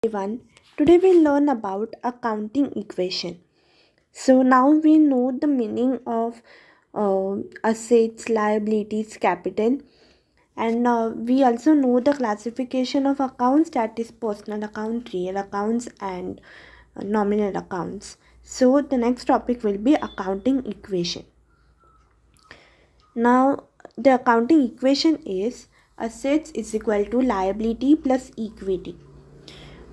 Everyone. Today we'll learn about accounting equation. So now we know the meaning of assets, liabilities, capital, and we also know the classification of accounts, that is personal account, real accounts, and nominal accounts. So the next topic will be accounting equation. Now the accounting equation is assets is equal to liability plus equity.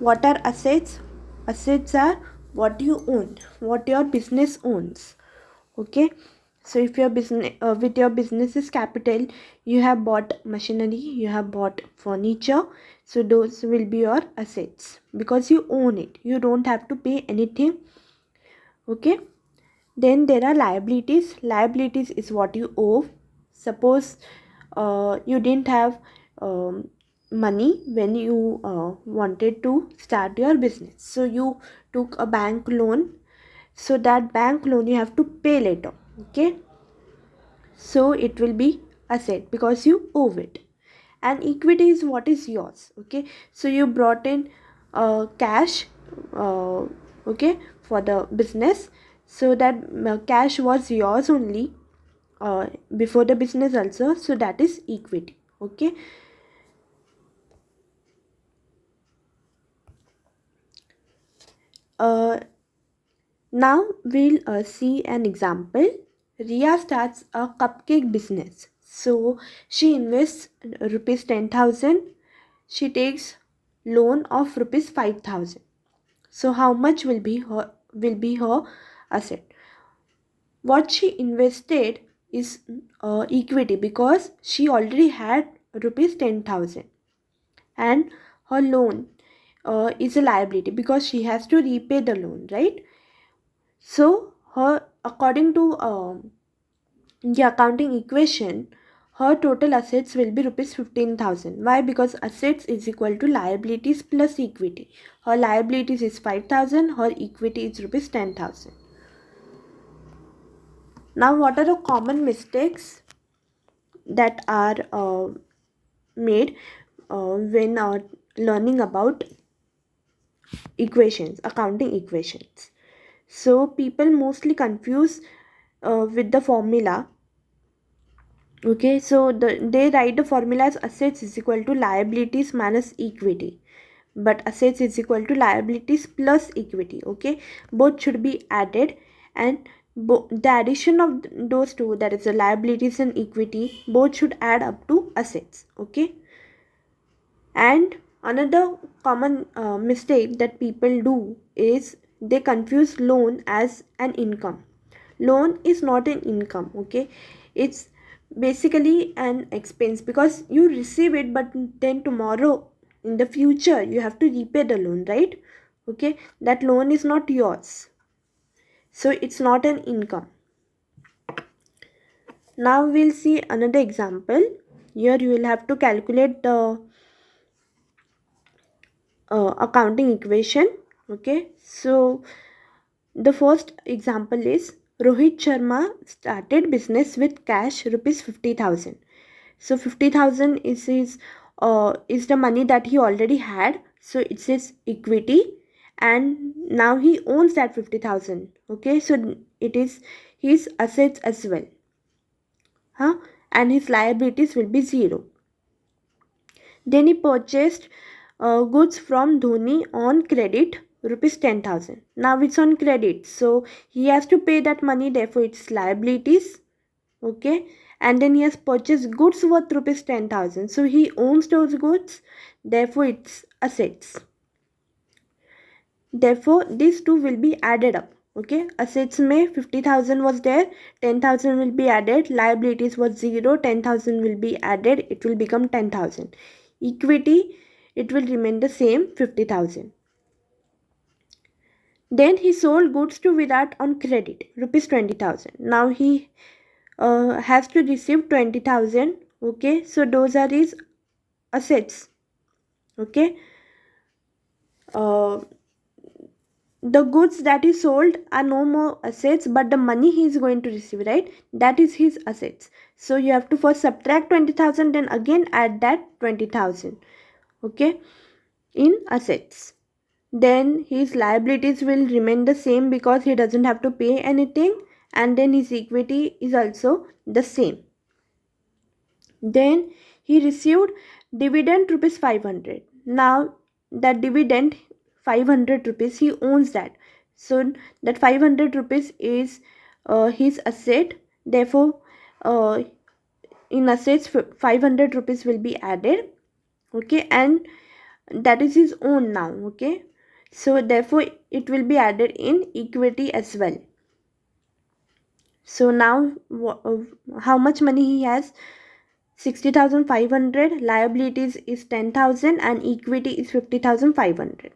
What are assets? Assets are what you own, what your business owns. Okay. So if your business with your business's capital, you have bought machinery, you have bought furniture. So those will be your assets because you own it. You don't have to pay anything. Okay. Then there are liabilities. Liabilities is what you owe. Suppose you didn't have money when you wanted to start your business. So you took a bank loan. So that bank loan you have to pay later. Okay. So it will be asset because you owe it. And equity is what is yours. Okay. So you brought in cash. Okay, for the business. So that cash was yours only before the business also. So that is equity. Okay. uh, Now we'll see an example. Ria starts a cupcake business. So she invests rupees 10,000. She takes loan of rupees 5,000. So how much will be her asset? What she invested is equity because she already had rupees 10,000, and her loan is a liability because she has to repay the loan, right? So her, according to the accounting equation, her total assets will be rupees 15,000. Why? Because assets is equal to liabilities plus equity. Her liabilities is 5,000, her equity is rupees 10,000. Now what are the common mistakes that are made when learning about equations, accounting equations? So people mostly confuse with the formula. Okay, so they write the formula as assets is equal to liabilities minus equity, but assets is equal to liabilities plus equity. Okay, both should be added, and the addition of those two, that is the liabilities and equity, both should add up to assets. Okay. And another common mistake that people do is they confuse loan as an income. Loan is not an income. Okay, it's basically an expense because you receive it, but then tomorrow in the future you have to repay the loan, right? Okay, that loan is not yours, so it's not an income. Now we'll see another example. Here you will have to calculate the accounting equation. Okay, so the first example is Rohit Sharma started business with cash rupees 50,000. So 50,000 is the money that he already had. So it's his equity, and now he owns that 50,000. Okay, so it is his assets as well. And his liabilities will be zero. Then he purchased goods from Dhoni on credit rupees 10,000. Now it's on credit, so he has to pay that money, therefore it's liabilities. Okay, and then he has purchased goods worth rupees 10,000, so he owns those goods, therefore it's assets. Therefore these two will be added up. Okay, assets may 50,000 was there, 10,000 will be added, liabilities was 0, 10,000 will be added, it will become 10,000. Equity, it will remain the same, 50,000. Then he sold goods to Virat on credit rupees 20,000. Now he has to receive 20,000. Okay, so those are his assets. Okay, uh, the goods that he sold are no more assets, but the money he is going to receive, right, that is his assets. So you have to first subtract 20,000, then again add that 20,000. Okay, in assets. then his liabilities will remain the same because he doesn't have to pay anything, and then his equity is also the same. Then he received dividend rupees 500. Now that dividend 500 rupees, he owns that. So that 500 rupees is his asset. Therefore, in assets 500 rupees will be added. Okay, and that is his own now. Okay, so therefore it will be added in equity as well. So now how much money he has? 60,500. Liabilities is 10,000 and equity is 50,500.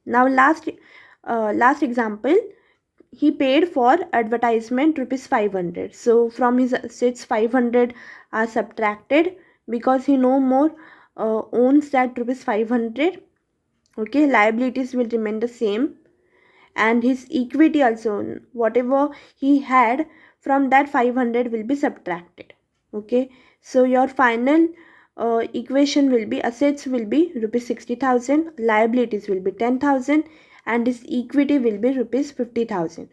Now last example, he paid for advertisement rupees 500. So from his assets 500 are subtracted because he no more owns that rupees 500. Okay, liabilities will remain the same, and his equity also, whatever he had from that 500 will be subtracted. Okay, so your final equation will be assets will be rupees 60,000, liabilities will be 10,000, and his equity will be rupees 50,000.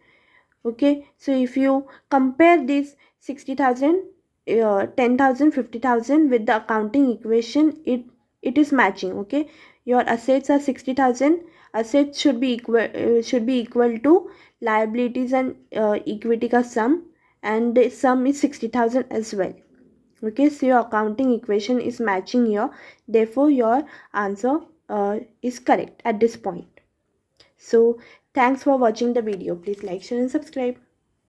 Okay, so if you compare this 60,000, 10,000, 50,000 with the accounting equation, it is matching. Okay, your assets are 60,000, assets should be equal to liabilities and equity ka sum, and the sum is 60,000 as well. Okay, so your accounting equation is matching here, therefore your answer is correct at this point. So thanks for watching the video. Please like, share and subscribe.